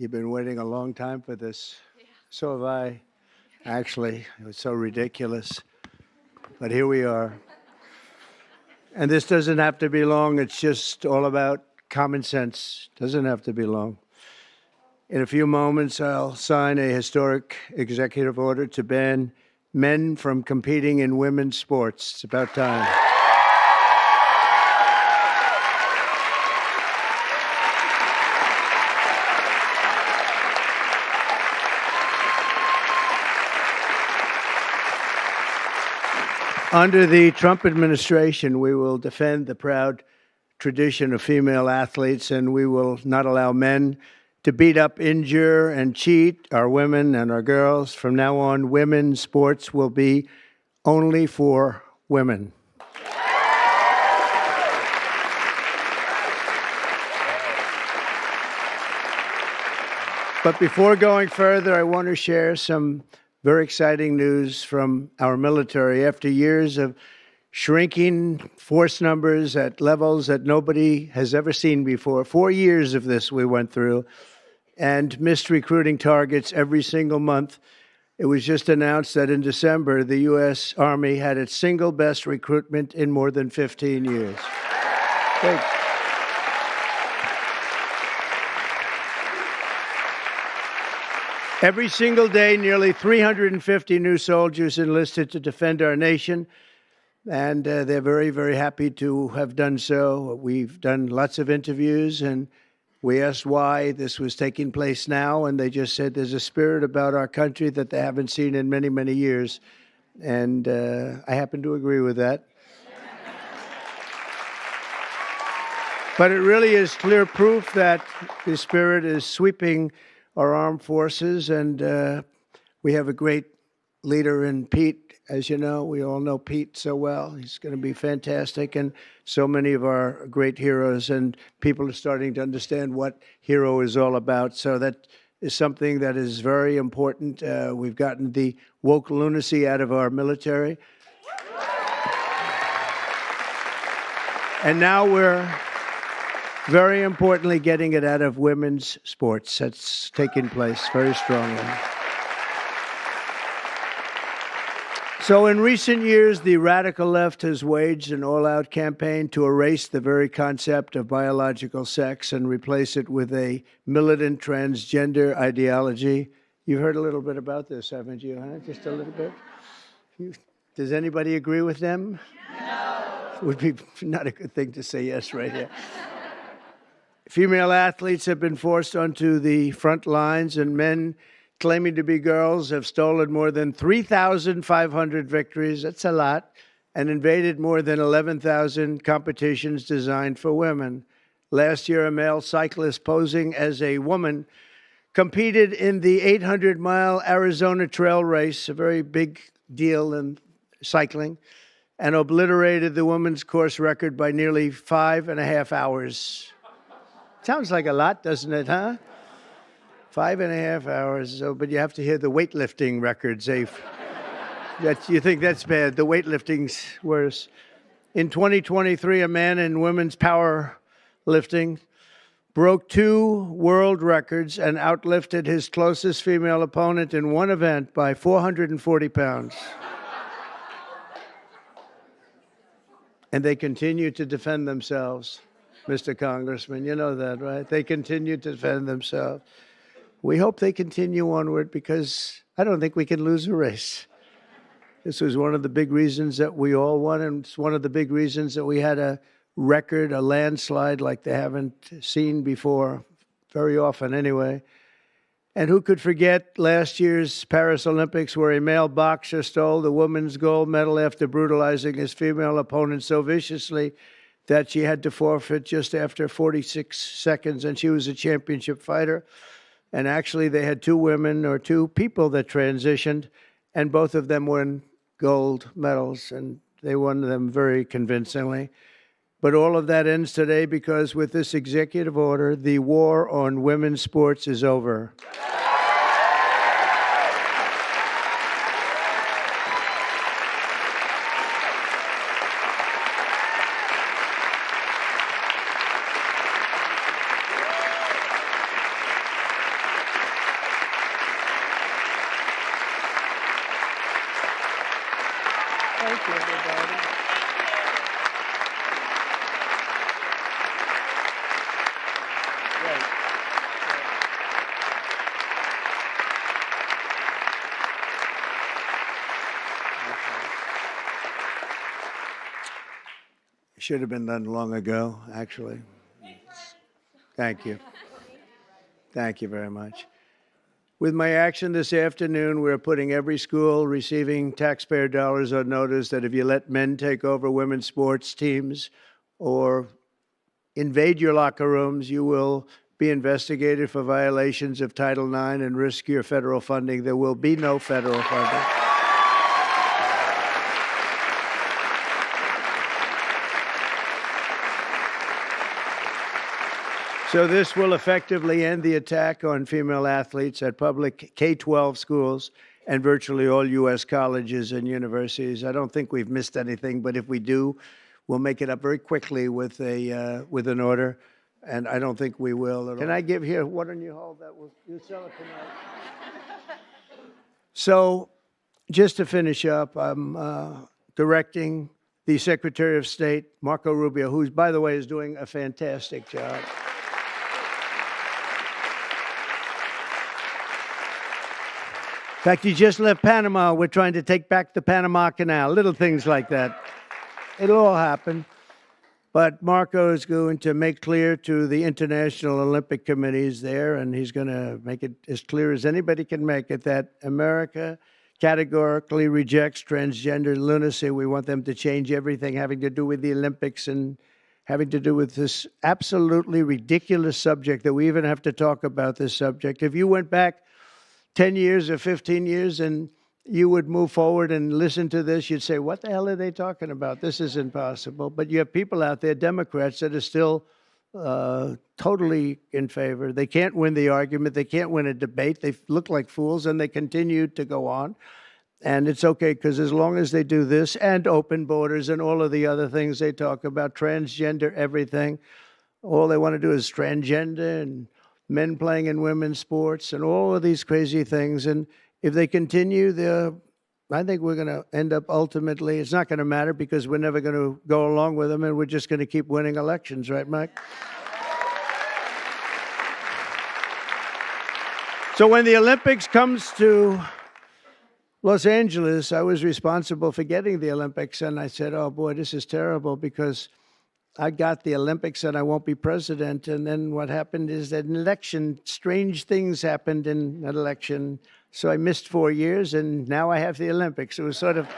You've been waiting a long time for this. So have I. Actually, it was so ridiculous. But here we are. And this doesn't have to be long. It's just all about common sense. Doesn't have to be long. In a few moments, I'll sign a historic executive order to ban men from competing in women's sports. It's about time. Under the Trump administration, we will defend the proud tradition of female athletes, and we will not allow men to beat up, injure, and cheat our women and our girls. From now on, women's sports will be only for women. But before going further, I want to share some very exciting news from our military. After years of shrinking force numbers at levels that nobody has ever seen before, 4 years of this we went through, and missed recruiting targets every single month, it was just announced that in December, the U.S. Army had its single best recruitment in more than 15 years. Thanks. Every single day, nearly 350 new soldiers enlisted to defend our nation, and they're very, very happy to have done so. We've done lots of interviews, and we asked why this was taking place now, and they just said there's a spirit about our country that they haven't seen in many, many years, and I happen to agree with that. But it really is clear proof that the spirit is sweeping our armed forces, and we have a great leader in Pete. As you know, we all know Pete so well. He's going to be fantastic, and so many of our great heroes, and people are starting to understand what hero is all about. So that is something that is very important. We've gotten the woke lunacy out of our military. And now we're very importantly getting it out of women's sports. That's taking place very strongly. So in recent years, the radical left has waged an all-out campaign to erase the very concept of biological sex and replace it with a militant transgender ideology. You've heard a little bit about this, haven't you? Huh? Just a little bit? Does anybody agree with them? No. It would be not a good thing to say yes right here. Female athletes have been forced onto the front lines, and men claiming to be girls have stolen more than 3,500 victories, that's a lot, and invaded more than 11,000 competitions designed for women. Last year, a male cyclist posing as a woman competed in the 800-mile Arizona Trail Race, a very big deal in cycling, and obliterated the women's course record by nearly 5.5 hours. Sounds like a lot, doesn't it, huh? 5.5 hours, but you have to hear the weightlifting records. You think that's bad. The weightlifting's worse. In 2023, a man in women's powerlifting broke 2 world records and outlifted his closest female opponent in one event by 440 pounds. And they continue to defend themselves, Mr. Congressman. You know that, right? They continue to defend themselves. We hope they continue onward because I don't think we can lose a race. This was one of the big reasons that we all won, and it's one of the big reasons that we had a record, a landslide like they haven't seen before, very often anyway. And who could forget last year's Paris Olympics where a male boxer stole the women's gold medal after brutalizing his female opponent so viciously that she had to forfeit just after 46 seconds, and she was a championship fighter. And actually, they had 2 women or 2 people that transitioned, and both of them won gold medals, and they won them very convincingly. But all of that ends today because with this executive order, the war on women's sports is over. Thank you, everybody. Great. Should have been done long ago, actually. Thank you. Thank you very much. With my action this afternoon, we're putting every school receiving taxpayer dollars on notice that if you let men take over women's sports teams or invade your locker rooms, you will be investigated for violations of Title IX and risk your federal funding. There will be no federal funding. So this will effectively end the attack on female athletes at public K-12 schools and virtually all U.S. colleges and universities. I don't think we've missed anything, but if we do, we'll make it up very quickly with an order, and I don't think we will at all. Can I give here, why don't you hold that? You sell it tonight. So just to finish up, I'm directing the Secretary of State, Marco Rubio, who, by the way, is doing a fantastic job. In fact, he just left Panama. We're trying to take back the Panama Canal, little things like that. It'll all happen. But Marco is going to make clear to the International Olympic Committees there, and he's going to make it as clear as anybody can make it, that America categorically rejects transgender lunacy. We want them to change everything having to do with the Olympics and having to do with this absolutely ridiculous subject that we even have to talk about this subject. If you went back 10 years or 15 years and you would move forward and listen to this, you'd say, what the hell are they talking about? This is impossible. But you have people out there, Democrats, that are still totally in favor. They can't win the argument. They can't win a debate. They look like fools, and they continue to go on. And it's okay, because as long as they do this and open borders and all of the other things they talk about, transgender everything, all they want to do is transgender and men playing in women's sports and all of these crazy things. And if they continue, I think we're going to end up ultimately, it's not going to matter because we're never going to go along with them, and we're just going to keep winning elections, right, Mike? So when the Olympics comes to Los Angeles, I was responsible for getting the Olympics, and I said, oh boy, this is terrible because I got the Olympics and I won't be president. And then what happened is that in election, strange things happened in an election. So I missed 4 years, and now I have the Olympics. It was sort of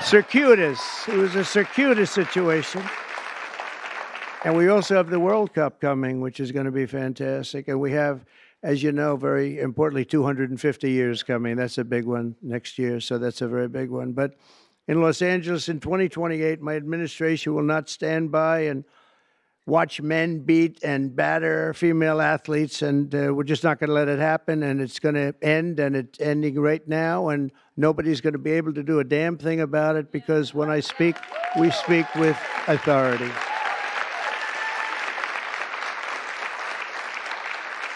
circuitous. It was a circuitous situation. And we also have the World Cup coming, which is going to be fantastic. And we have, as you know, very importantly, 250 years coming. That's a big one next year, so that's a very big one. But in Los Angeles in 2028, my administration will not stand by and watch men beat and batter female athletes, and we're just not going to let it happen, and it's going to end, and it's ending right now, and nobody's going to be able to do a damn thing about it, because when I speak, we speak with authority.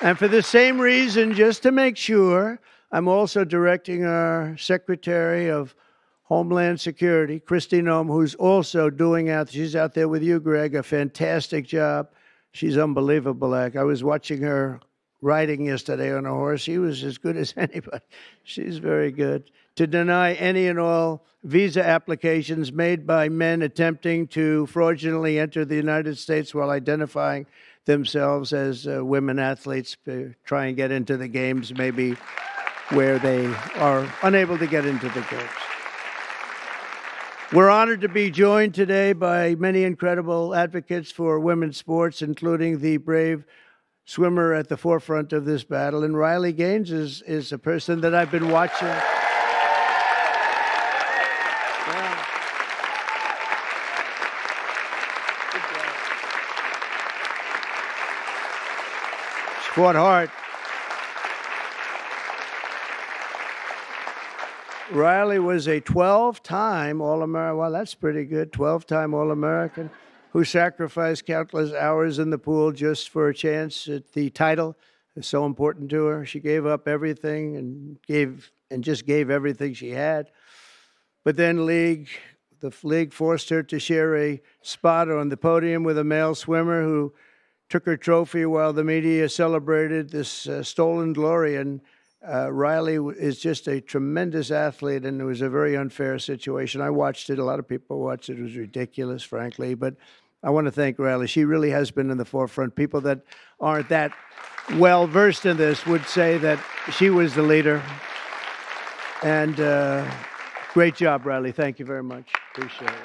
And for the same reason, just to make sure, I'm also directing our Secretary of Homeland Security, Kristi Noem, who's also she's out there with you, Greg, a fantastic job. She's unbelievable. I was watching her riding yesterday on a horse. She was as good as anybody. She's very good. To deny any and all visa applications made by men attempting to fraudulently enter the United States while identifying themselves as women athletes, try and get into the games, maybe where they are unable to get into the games. We're honored to be joined today by many incredible advocates for women's sports, including the brave swimmer at the forefront of this battle. And Riley Gaines is a person that I've been watching. Yeah. She fought hard. Riley was a 12-time All-American. Well, that's pretty good. 12-time All-American who sacrificed countless hours in the pool just for a chance at the title. It's so important to her. She gave up everything and just gave everything she had. But then the league forced her to share a spot on the podium with a male swimmer who took her trophy while the media celebrated this stolen glory. And Riley is just a tremendous athlete, and it was a very unfair situation. I watched it. A lot of people watched it. It was ridiculous, frankly. But I want to thank Riley. She really has been in the forefront. People that aren't that well versed in this would say that she was the leader. And great job, Riley. Thank you very much. Appreciate it.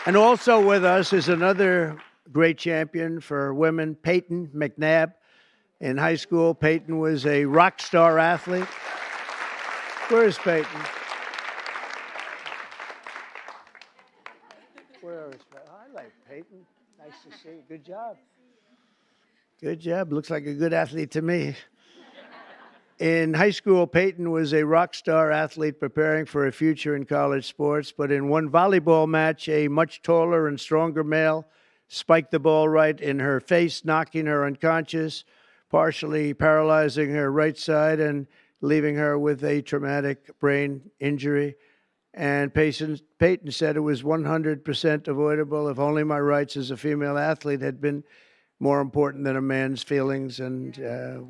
And also with us is another great champion for women, Peyton McNabb. In high school, Peyton was a rock star athlete. Where is Peyton? Where is Peyton? I like Peyton. Nice to see you. Good job. Good job. Looks like a good athlete to me. In high school, Peyton was a rock star athlete preparing for a future in college sports. But in one volleyball match, a much taller and stronger male spiked the ball right in her face, knocking her unconscious, partially paralyzing her right side and leaving her with a traumatic brain injury. And Peyton said it was 100% avoidable if only my rights as a female athlete had been more important than a man's feelings. And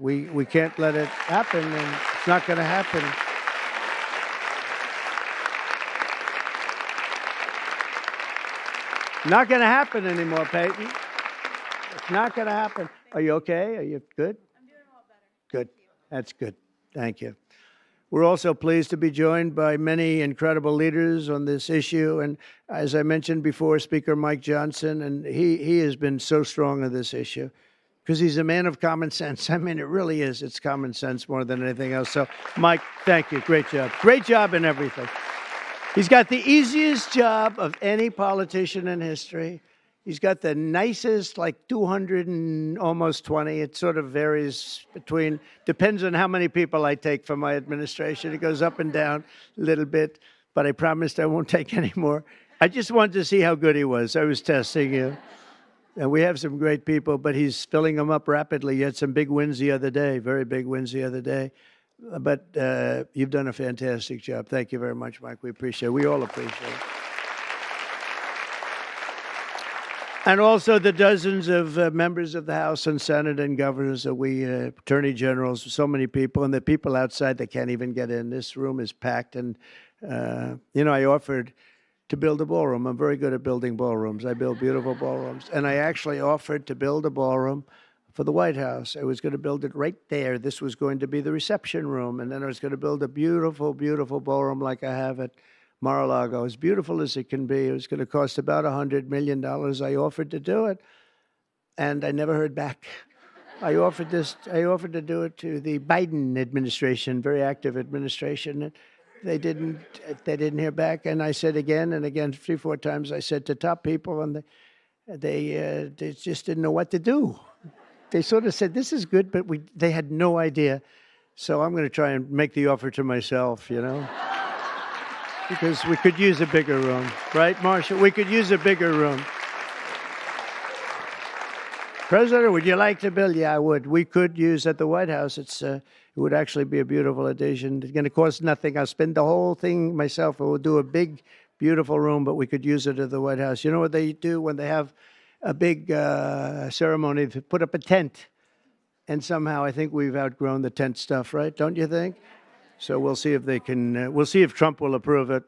we can't let it happen, and it's not going to happen. Not going to happen anymore, Peyton. It's not going to happen. Are you okay? Are you good? I'm doing a lot better. Good. That's good. Thank you. We're also pleased to be joined by many incredible leaders on this issue. And as I mentioned before, Speaker Mike Johnson, and he has been so strong on this issue because he's a man of common sense. I mean, it really is. It's common sense more than anything else. So, Mike, thank you. Great job. Great job in everything. He's got the easiest job of any politician in history. He's got the nicest, like 200 and almost 20. It sort of varies between, depends on how many people I take from my administration. It goes up and down a little bit, but I promised I won't take any more. I just wanted to see how good he was. I was testing you. And we have some great people, but he's filling them up rapidly. He had some big wins the other day, very big wins the other day. But you've done a fantastic job. Thank you very much, Mike. We appreciate it. We all appreciate it. And also the dozens of members of the House and Senate and governors that attorney generals, so many people, and the people outside that can't even get in. This room is packed. And, I offered to build a ballroom. I'm very good at building ballrooms. I build beautiful ballrooms. And I actually offered to build a ballroom for the White House. I was going to build it right there. This was going to be the reception room. And then I was going to build a beautiful, beautiful ballroom like I have at Mar-a-Lago, as beautiful as it can be. It was going to cost about $100 million. I offered to do it, and I never heard back. I offered to do it to the Biden administration, very active administration. And they didn't hear back. And I said again and again, 3-4 times, I said to top people, and they just didn't know what to do. They sort of said, this is good, but they had no idea. So I'm going to try and make the offer to myself, because we could use a bigger room, right, Marshall? We could use a bigger room. President, would you like to build? Yeah, I would. We could use at the White House. It would actually be a beautiful addition. It's going to cost nothing. I'll spend the whole thing myself. We'll do a big, beautiful room, but we could use it at the White House. You know what they do when they have a big ceremony? They put up a tent. And somehow I think we've outgrown the tent stuff, right? Don't you think? So we'll see if they can, we'll see if Trump will approve it.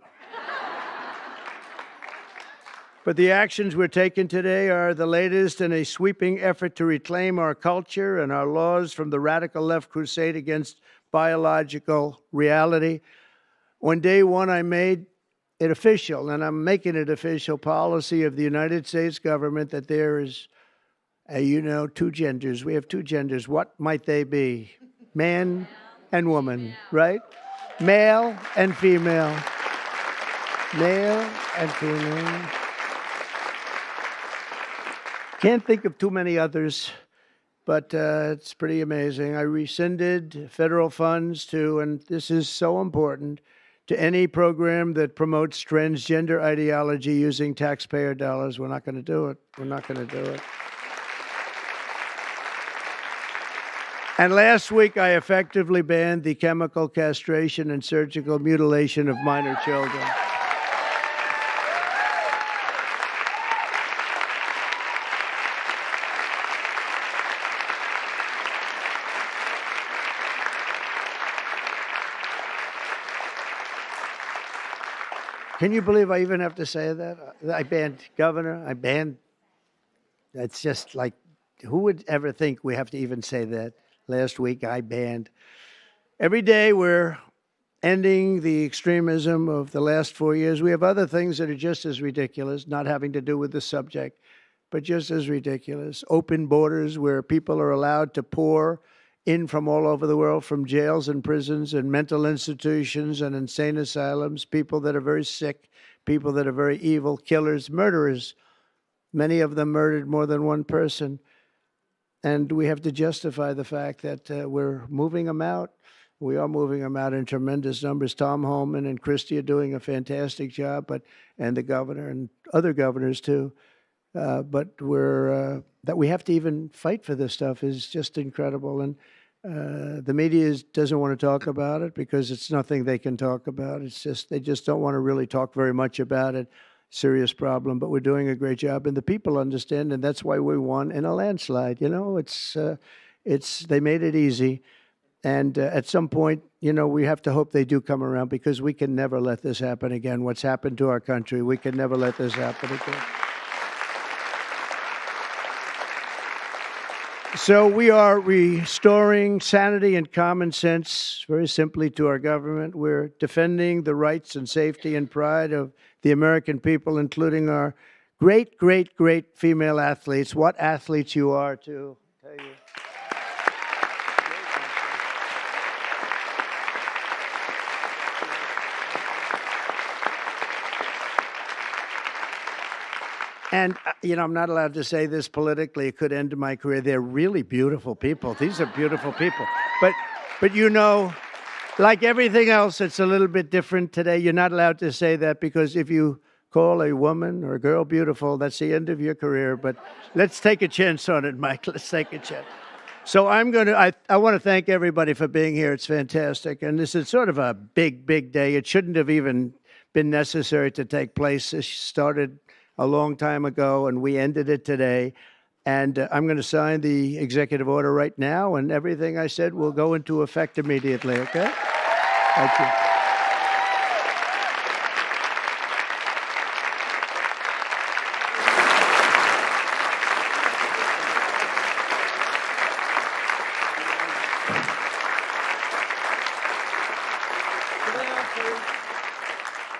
But the actions we're taking today are the latest in a sweeping effort to reclaim our culture and our laws from the radical left crusade against biological reality. On day one, I made it official, and I'm making it official policy of the United States government that there is, two genders. We have two genders. What might they be? Man and woman, right? Male and female. Male and female. Can't think of too many others, but it's pretty amazing. I rescinded federal funds and this is so important, to any program that promotes transgender ideology using taxpayer dollars. We're not going to do it. We're not going to do it. And last week, I effectively banned the chemical castration and surgical mutilation of minor children. Can you believe I even have to say that? I banned governor. I banned. It's just like, who would ever think we have to even say that? Last week, I banned. Every day, we're ending the extremism of the last 4 years. We have other things that are just as ridiculous, not having to do with the subject, but just as ridiculous. Open borders where people are allowed to pour in from all over the world, from jails and prisons and mental institutions and insane asylums, people that are very sick, people that are very evil, killers, murderers. Many of them murdered more than one person. And we have to justify the fact that we're moving them out. We are moving them out in tremendous numbers. Tom Homan and Christie are doing a fantastic job, and the governor and other governors too. But that we have to even fight for this stuff is just incredible. And the media doesn't want to talk about it because it's nothing they can talk about. It's just they just don't want to really talk very much about it. Serious problem, but we're doing a great job, and the people understand, and that's why we won in a landslide. You know, it's they made it easy, and at some point, you know, we have to hope they do come around because we can never let this happen again. What's happened to our country, we can never let this happen again. So we are restoring sanity and common sense, very simply, to our government. We're defending the rights and safety and pride of the American people, including our great, great, great female athletes. What athletes you are, too, I tell you. And, you know, I'm not allowed to say this politically. It could end my career. They're really beautiful people. These are beautiful people. But you know, like everything else, it's a little bit different today. You're not allowed to say that because if you call a woman or a girl beautiful, that's the end of your career. But let's take a chance on it, Mike. Let's take a chance. So I want to thank everybody for being here. It's fantastic. And this is sort of a big, big day. It shouldn't have even been necessary to take place. This started a long time ago, and we ended it today. And I'm going to sign the executive order right now, and everything I said will go into effect immediately, okay? Thank you.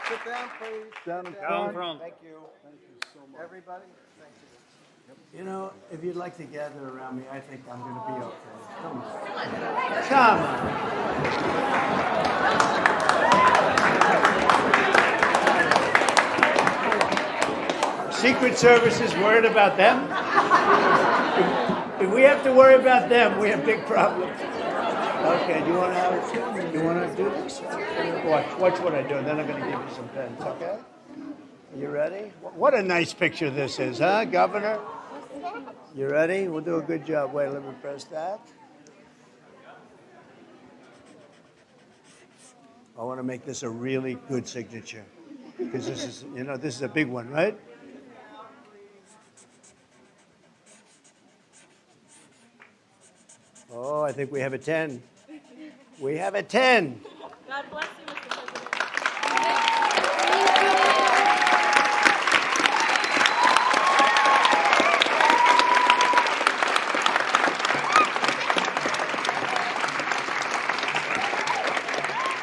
Sit down, please. Down front. Thank you. Thank you so much. Everybody, thank you. You know, if you'd like to gather around me, I think I'm going to be okay. Come on. Come on. Secret Service is worried about them. If we have to worry about them, we have big problems. Okay, do you want to do this? Watch what I do, and then I'm going to give you some pens, okay? You ready? What a nice picture this is, huh, Governor? You ready? We'll do a good job. Wait, let me press that. I want to make this a really good signature because this is, you know, this is a big one, right? Oh, I think we have a 10. We have a 10. God bless you, Mr. President.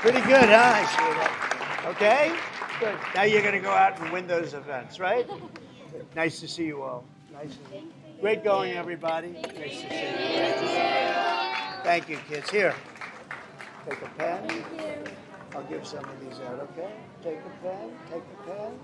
Pretty good, huh? I see that. Okay? Good. Now you're going to go out and win those events, right? Nice to see you all. Nice to see you. Great going, everybody. Nice to see you. Thank you, kids. Here. Take a pen. I'll give some of these out, okay? Take a pen. Take a pen.